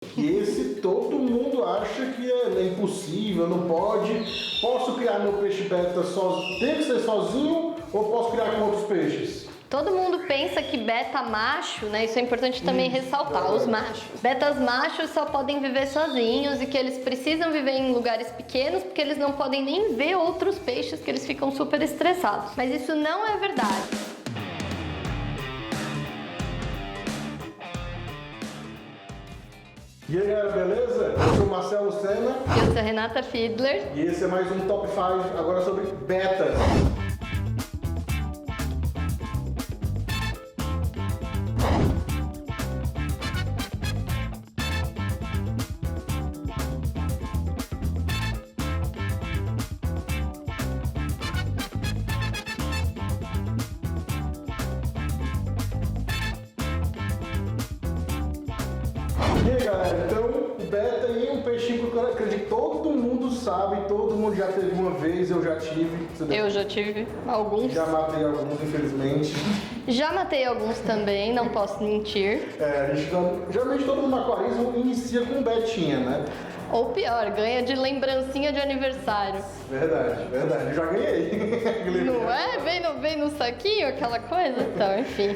E esse todo mundo acha que é impossível, não pode. Posso criar meu peixe beta sozinho? Tem que ser sozinho ou posso criar com outros peixes? Todo mundo pensa que beta macho, né? Isso é importante também ressaltar, os machos. Betas machos só podem viver sozinhos e que eles precisam viver em lugares pequenos porque eles não podem nem ver outros peixes, que eles ficam super estressados. Mas isso não é verdade. E aí galera, beleza? Eu sou o Marcelo Sena. Eu sou a Renata Fiedler. E esse é mais um Top 5 agora sobre betas. E aí galera, então o beta é um peixinho que eu acredito que todo mundo sabe, todo mundo já teve uma vez, eu já tive. Eu já tive alguns. Já matei alguns, infelizmente. Já matei alguns também, não posso mentir. Geralmente todo mundo no aquarismo inicia com betinha, né? Ou pior, ganha de lembrancinha de aniversário. Verdade, eu já ganhei. Não é? Vem no saquinho aquela coisa? Então, enfim.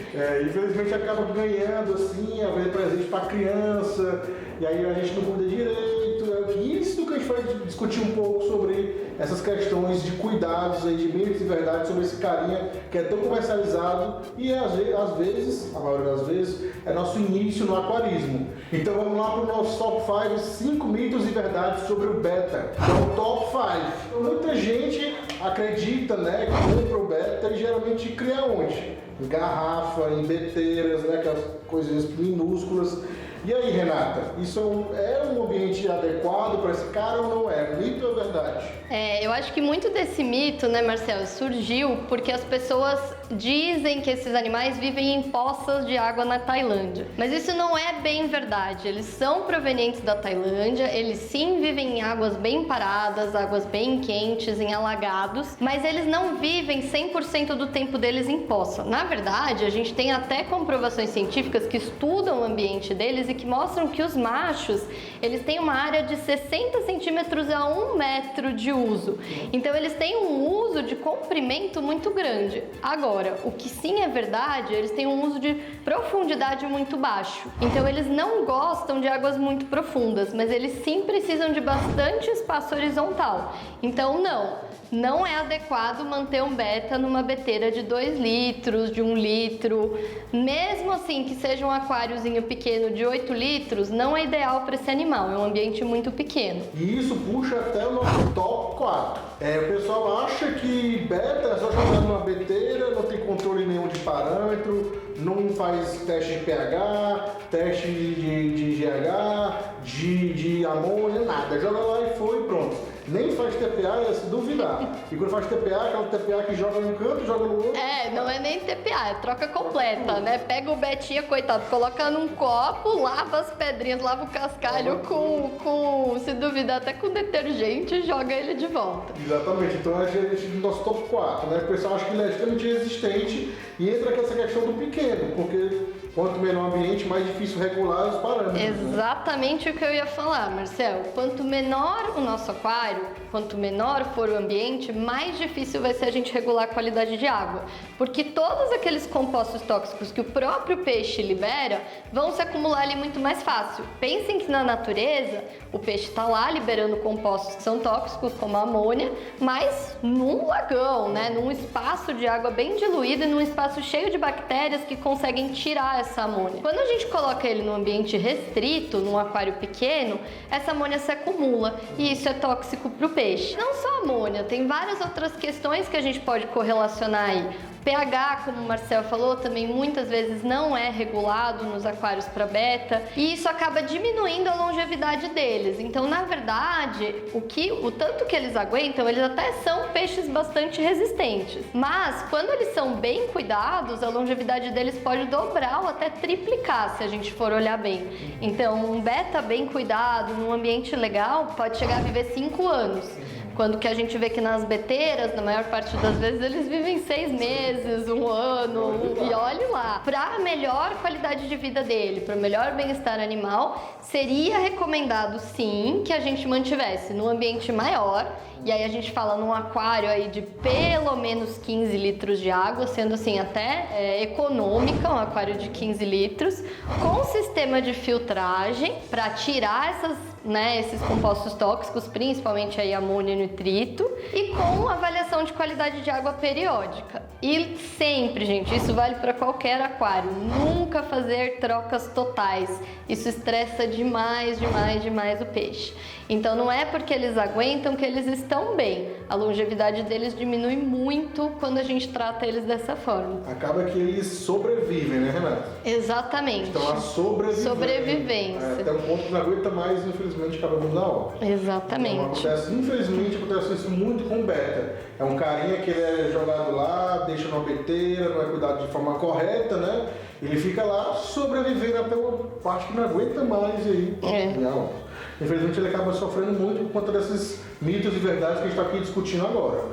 Infelizmente acaba ganhando assim, às vezes presente pra criança, e aí a gente não cuida direito. E isso que a gente vai discutir um pouco sobre essas questões de cuidados aí, de mitos e verdades sobre esse carinha que é tão comercializado e às vezes, a maioria das vezes, é nosso início no aquarismo. Então vamos lá para o nosso top 5, 5 mitos e verdades sobre o beta. Então, top 5. Muita gente acredita, né, que compra o beta e geralmente cria onde? Em garrafa, em beteiras, né, aquelas coisinhas minúsculas. E aí, Renata, isso é um ambiente adequado para esse cara ou não é? Mito ou verdade? Eu acho que muito desse mito, né, Marcelo, surgiu porque as pessoas dizem que esses animais vivem em poças de água na Tailândia. Mas isso não é bem verdade. Eles são provenientes da Tailândia, eles sim vivem em águas bem paradas, águas bem quentes, em alagados, mas eles não vivem 100% do tempo deles em poça. Na verdade, a gente tem até comprovações científicas que estudam o ambiente deles e que mostram que os machos, eles têm uma área de 60 centímetros a 1 metro de uso. Então, eles têm um uso de comprimento muito grande. Agora, o que sim é verdade, eles têm um uso de profundidade muito baixo. Então, eles não gostam de águas muito profundas, mas eles sim precisam de bastante espaço horizontal. Então, não é adequado manter um beta numa beteira de 2 litros, de 1 litro. Mesmo assim, que seja um aquáriozinho pequeno de 8 litros, não é ideal para esse animal, é um ambiente muito pequeno. E isso puxa até o nosso top 4. O pessoal acha que beta é só jogar numa beteira, não tem controle nenhum de parâmetro, não faz teste de pH, teste de GH, de amônia, nada. Joga lá e foi, pronto. Nem faz TPA, é se duvidar. E quando faz TPA, aquela TPA que joga num canto, joga no outro. Não é nem TPA, é troca completa, né? Pega o betinha, coitado, coloca num copo, lava as pedrinhas, lava o cascalho se duvidar, até com detergente e joga ele de volta. Exatamente, então a gente no nosso top 4, né? O pessoal acha que ele é extremamente resistente e entra com essa questão do pequeno, porque quanto menor o ambiente, mais difícil regular os parâmetros. Exatamente, né? O que eu ia falar, Marcelo. Quanto menor o nosso aquário, quanto menor for o ambiente, mais difícil vai ser a gente regular a qualidade de água. Porque todos aqueles compostos tóxicos que o próprio peixe libera vão se acumular ali muito mais fácil. Pensem que na natureza, o peixe está lá liberando compostos que são tóxicos, como a amônia, mas num lagão, né? Num espaço de água bem diluído e num espaço cheio de bactérias que conseguem tirar essa amônia. Quando a gente coloca ele num ambiente restrito, num aquário pequeno, essa amônia se acumula e isso é tóxico para o peixe. Não só amônia, tem várias outras questões que a gente pode correlacionar aí. pH, como o Marcel falou, também muitas vezes não é regulado nos aquários para beta e isso acaba diminuindo a longevidade deles. Então, na verdade, o tanto que eles aguentam, eles até são peixes bastante resistentes. Mas, quando eles são bem cuidados, a longevidade deles pode dobrar ou até triplicar, se a gente for olhar bem. Então, um beta bem cuidado, num ambiente legal, pode chegar a viver 5 anos. Quando que a gente vê que nas beteiras, na maior parte das vezes, eles vivem 6 meses, 1 ano, e olhe lá. Para melhor qualidade de vida dele, para melhor bem-estar animal, seria recomendado sim que a gente mantivesse num ambiente maior, e aí a gente fala num aquário aí de pelo menos 15 litros de água, sendo assim até econômica, um aquário de 15 litros, com sistema de filtragem para tirar esses compostos tóxicos, principalmente aí amônio e nitrito, e com avaliação de qualidade de água periódica. E sempre, gente, isso vale para qualquer aquário, nunca fazer trocas totais. Isso estressa demais o peixe. Então não é porque eles aguentam que eles estão bem. A longevidade deles diminui muito quando a gente trata eles dessa forma. Acaba que eles sobrevivem, né, Renata? Exatamente. Então a sobrevivência. Até um ponto que não aguenta mais, infelizmente, acaba dando na hora. Exatamente. Então, infelizmente acontece isso muito com o beta. É um carinha que ele é jogado lá, deixa numa beteira, não é cuidado de forma correta, né? Ele fica lá sobrevivendo até uma parte que não aguenta mais e aí. Não. Infelizmente ele acaba sofrendo muito por conta desses mitos e verdades que a gente está aqui discutindo agora.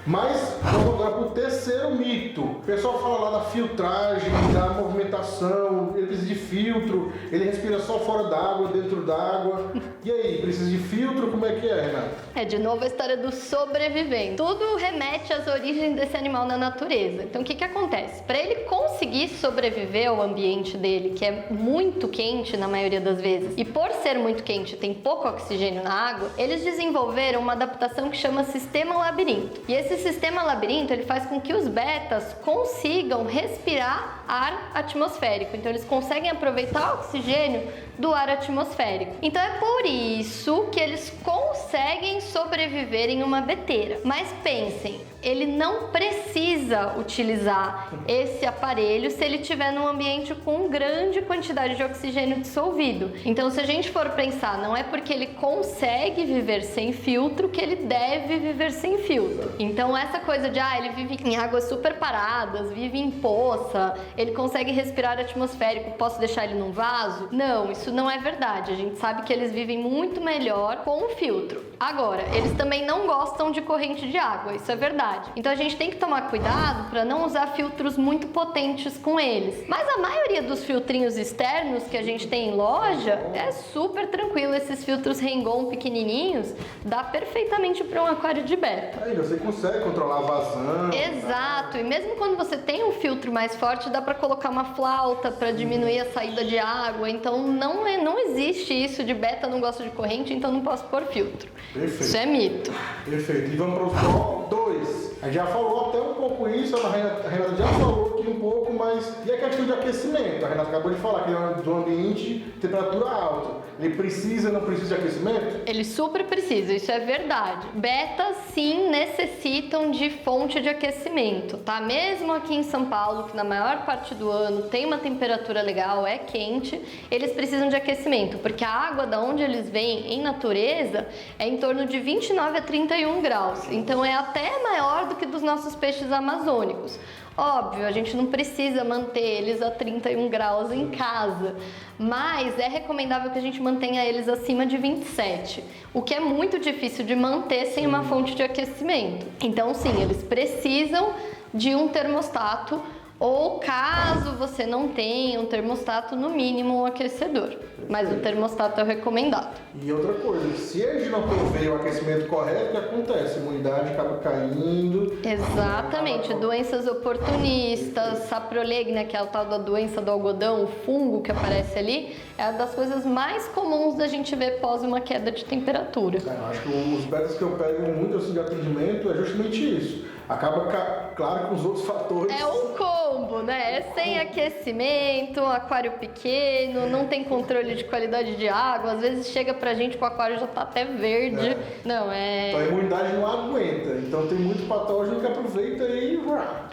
Mas vamos agora para o terceiro mito. O pessoal fala lá da filtragem, da movimentação, ele precisa de filtro, ele respira só fora d'água, dentro d'água. E aí, precisa de filtro? Como é que é, Renata? De novo a história do sobrevivente. Tudo remete às origens desse animal na natureza. Então o que acontece? Para ele conseguir sobreviver ao ambiente dele, que é muito quente na maioria das vezes, e por ser muito quente tem pouco oxigênio na água, eles desenvolveram uma adaptação que chama sistema labirinto. E esse sistema labirinto, ele faz com que os betas consigam respirar ar atmosférico. Então eles conseguem aproveitar o oxigênio do ar atmosférico. Então é por isso que eles conseguem sobreviver em uma beteira. Mas pensem, ele não precisa utilizar esse aparelho se ele estiver num ambiente com grande quantidade de oxigênio dissolvido. Então, se a gente for pensar, não é porque ele consegue viver sem filtro que ele deve viver sem filtro. Então, essa coisa de, ele vive em águas super paradas, vive em poça, ele consegue respirar atmosférico, posso deixar ele num vaso? Não, isso não é verdade. A gente sabe que eles vivem muito melhor com o filtro. Agora, eles também não gostam de corrente de água, isso é verdade. Então a gente tem que tomar cuidado para não usar filtros muito potentes com eles. Mas a maioria dos filtrinhos externos que a gente tem em loja é super tranquilo. Esses filtros Rengon pequenininhos dá perfeitamente para um aquário de beta. Aí você consegue controlar a vazão. Exato. E mesmo quando você tem um filtro mais forte, dá para colocar uma flauta para diminuir a saída de água. Então não existe isso de beta não gosta de corrente, então não posso pôr filtro. Perfeito. Isso é mito. Perfeito. E vamos para o top 2. A gente já falou até um pouco isso, a Renata já falou aqui um pouco, mas e a questão de aquecimento? A Renata acabou de falar que é de um ambiente de temperatura alta. Ele precisa, não precisa de aquecimento? Ele super precisa, isso é verdade. Betas, sim, necessitam de fonte de aquecimento, tá? Mesmo aqui em São Paulo, que na maior parte do ano tem uma temperatura legal, é quente, eles precisam de aquecimento, porque a água da onde eles vêm em natureza é em torno de 29 a 31 graus. Então é até maior do que dos nossos peixes amazônicos. Óbvio, a gente não precisa manter eles a 31 graus em casa, mas é recomendável que a gente mantenha eles acima de 27, o que é muito difícil de manter sem uma fonte de aquecimento. Então, sim, eles precisam de um termostato, ou caso você não tenha um termostato, no mínimo um aquecedor. Mas o termostato é recomendado. E outra coisa, se a gente não prover o aquecimento correto, o que acontece? A imunidade acaba caindo. Exatamente, doenças oportunistas, saprolegnia, que é o tal da doença do algodão, o fungo que aparece ali, é uma das coisas mais comuns da gente ver pós uma queda de temperatura. Eu acho que os betas que eu pego muito assim, de atendimento é justamente isso. Acaba, claro, com os outros fatores. É um combo, né? É sem aquecimento, aquário pequeno, não tem controle de qualidade de água, às vezes chega pra gente que o aquário já tá até verde. Não, Então a imunidade não aguenta. Então tem muito patógeno que aproveita e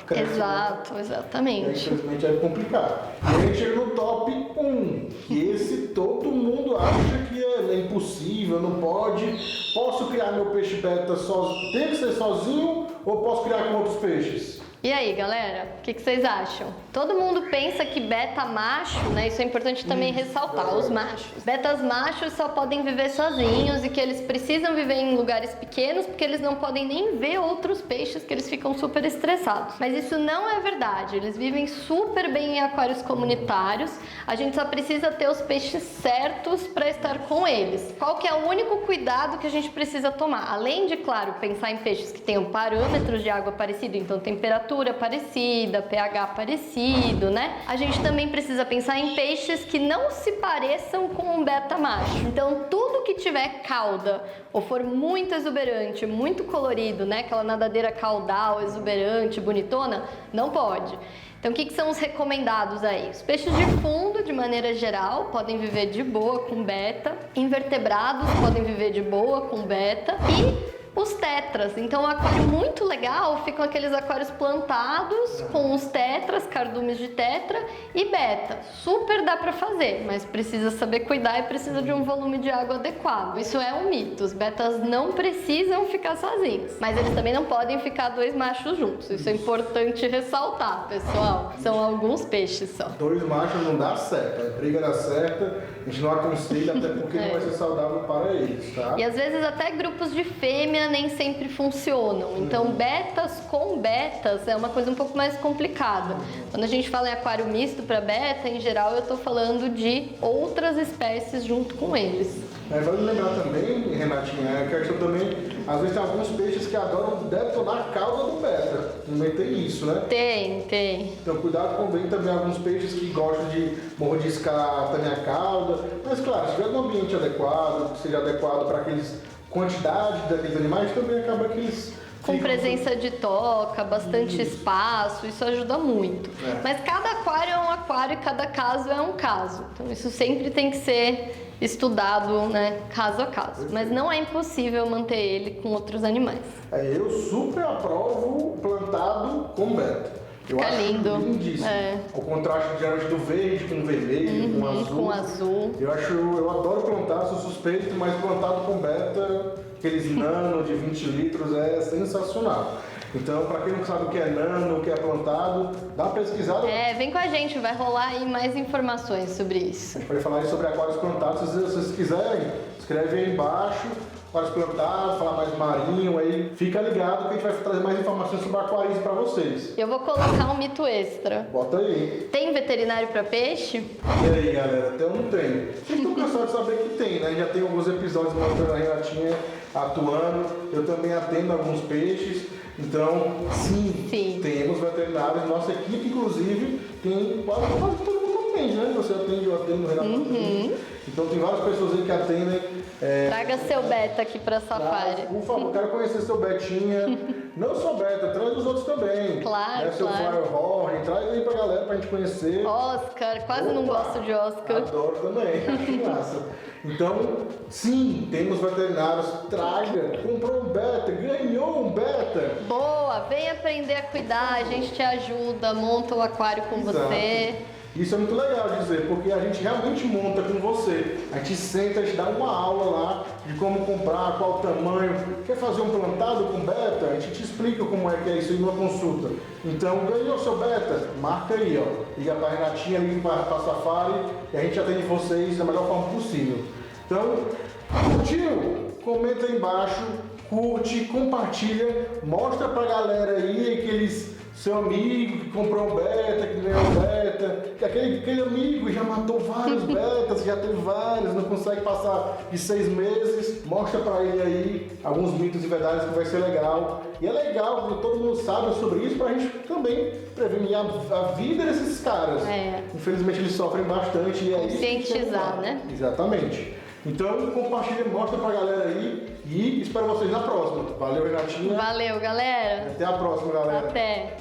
cresce. Exato, exatamente. E aí, infelizmente é complicado. E aí a gente chega no top 1, que esse todo mundo acha que é impossível, não pode. Posso criar meu peixe beta sozinho? Tem que ser sozinho ou posso criar com outros peixes? E aí, galera, o que vocês acham? Todo mundo pensa que beta macho, né? Isso é importante também ressaltar, os machos. Betas machos só podem viver sozinhos e que eles precisam viver em lugares pequenos porque eles não podem nem ver outros peixes, que eles ficam super estressados. Mas isso não é verdade, eles vivem super bem em aquários comunitários, a gente só precisa ter os peixes certos para estar com eles. Qual que é o único cuidado que a gente precisa tomar? Além de, claro, pensar em peixes que tenham parâmetros de água parecido, então temperatura parecida, pH parecido, né? A gente também precisa pensar em peixes que não se pareçam com um beta macho. Então, tudo que tiver cauda ou for muito exuberante, muito colorido, né? Aquela nadadeira caudal, exuberante, bonitona, não pode. Então, o que são os recomendados aí? Os peixes de fundo, de maneira geral, podem viver de boa com beta. Invertebrados podem viver de boa com beta. E os tetras. Então, um aquário muito legal ficam aqueles aquários plantados com os tetras, cardumes de tetra e beta. Super dá pra fazer, mas precisa saber cuidar e precisa de um volume de água adequado. Isso é um mito. Os betas não precisam ficar sozinhos, mas eles também não podem ficar dois machos juntos. Isso é importante ressaltar, pessoal. São alguns peixes só. Dois machos não dá certo. A briga dá certa, a gente não aconselha, até porque não vai ser saudável para eles, tá? E às vezes até grupos de fêmea nem sempre funcionam. Então, betas com betas é uma coisa um pouco mais complicada. Quando a gente fala em aquário misto para beta, em geral eu estou falando de outras espécies junto com eles. Vale lembrar também, Renatinha, a questão também, às vezes tem alguns peixes que adoram detonar a cauda do beta. Também tem isso, né? Tem. Então, cuidado com também alguns peixes que gostam de mordiscar também a cauda. Mas, claro, se tiver um ambiente adequado, que seja adequado para aqueles quantidade daqueles animais, também acaba que eles com presença de toca, bastante espaço, isso ajuda muito. Mas cada aquário é um aquário e cada caso é um caso. Então isso sempre tem que ser estudado, né, caso a caso. Mas não é impossível manter ele com outros animais. Eu super aprovo plantado com beta. Eu Fica acho lindo. Lindíssimo. O contraste geralmente do verde com vermelho, com azul. Eu adoro plantar, sou suspeito, mas plantado com beta, aqueles nano de 20 litros é sensacional. Então, para quem não sabe o que é nano, o que é plantado, dá uma pesquisada. Vem com a gente, vai rolar aí mais informações sobre isso. A gente vai falar aí sobre aquários plantados, se vocês quiserem, escreve aí embaixo. Aquários plantados, falar mais marinho, aí fica ligado que a gente vai trazer mais informações sobre aquarismo para vocês. Eu vou colocar um mito extra. Bota aí. Tem veterinário para peixe? E aí, galera, tem ou não tem? Vocês estão cansados de saber que tem, né? Já tem alguns episódios mostrando a Renatinha atuando, eu também atendo alguns peixes. Então, sim, temos veterinários. Nossa equipe, inclusive, tem quase todo mundo atende, né? Você atende, eu atendo, o Renato. Então, tem várias pessoas aí que atendem. Traga seu beta aqui pra safari. Por favor, quero conhecer seu betinha. Não só beta, traz os outros também. Claro, seu Firehorn, traz aí pra galera pra gente conhecer. Oscar, quase não gosto de Oscar. Adoro também, acho massa. Então, sim, temos veterinários. Traga, comprou um beta, ganhou um beta. Boa, vem aprender a cuidar, a gente te ajuda, monta o aquário com você. Isso é muito legal de dizer, porque a gente realmente monta com você. A gente senta, a gente dá uma aula lá de como comprar, qual o tamanho. Quer fazer um plantado com beta? A gente te explica como é que é isso aí numa consulta. Então, ganhou seu beta? Marca aí, ó. Liga pra Renatinha, liga pra Safari e a gente atende vocês da melhor forma possível. Então, curtiu? Comenta aí embaixo, curte, compartilha, mostra pra galera aí aqueles... Seu amigo que comprou um beta, que ganhou um beta, que aquele amigo já matou vários betas, já teve vários, não consegue passar de 6 meses. Mostra pra ele aí alguns mitos e verdades que vai ser legal. E é legal, porque todo mundo sabe sobre isso, pra gente também prevenir a vida desses caras. Infelizmente eles sofrem bastante e é isso. Conscientizar, né? Exatamente. Então compartilha, mostra pra galera aí e espero vocês na próxima. Valeu, Renatinha. Valeu, galera. Até a próxima, galera. Até.